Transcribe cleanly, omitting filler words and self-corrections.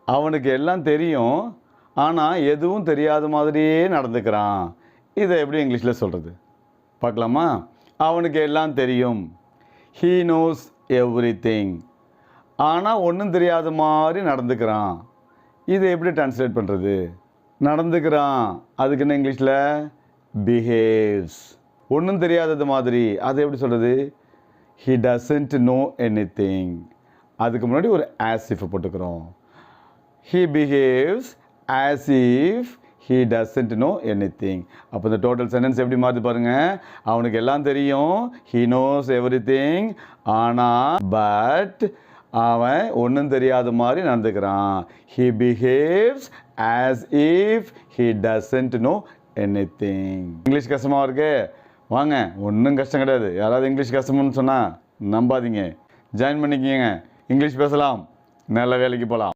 அவனுக்கு எல்லாம் தெரியும், ஆனால் எதுவும் தெரியாத மாதிரியே நடந்துக்கிறான். இதை எப்படி இங்கிலீஷில் சொல்கிறது பார்க்கலாமா? அவனுக்கு எல்லாம் தெரியும். He knows everything. ஆனால் ஒன்றும் தெரியாத மாதிரி நடந்துக்கிறான். இதை எப்படி டிரான்ஸ்லேட் பண்ணுறது? நடந்துக்கிறான் அதுக்கு என்ன இங்கிலீஷில்? பிஹேவ்ஸ். ஒன்றும் தெரியாதது மாதிரி அதை எப்படி சொல்கிறது? He doesn't know anything. அதுக்கு முன்னாடி ஒரு ஆஸ் இஃப் போட்டுக்கிறோம். He behaves as if he doesn't know anything. அப்போ இந்த டோட்டல் சென்டென்ஸ் எப்படி மாற்றி பாருங்கள். அவனுக்கு எல்லாம் தெரியும், ஹி நோஸ் எவ்ரிதிங், ஆனால் பட் அவன் ஒன்றும் தெரியாத மாதிரி நடந்துக்கிறான். He behaves as if he doesn't know anything. English கஷ்டமாக இருக்கு? வாங்க, ஒன்றும் கஷ்டம் கிடையாது. யாராவது இங்கிலீஷ் கஷ்டம்னு சொன்னால் நம்பாதீங்க, ஜாயின் பண்ணிக்கங்க. இங்கிலீஷ் பேசலாம், நல்ல வேலைக்கு போகலாம்.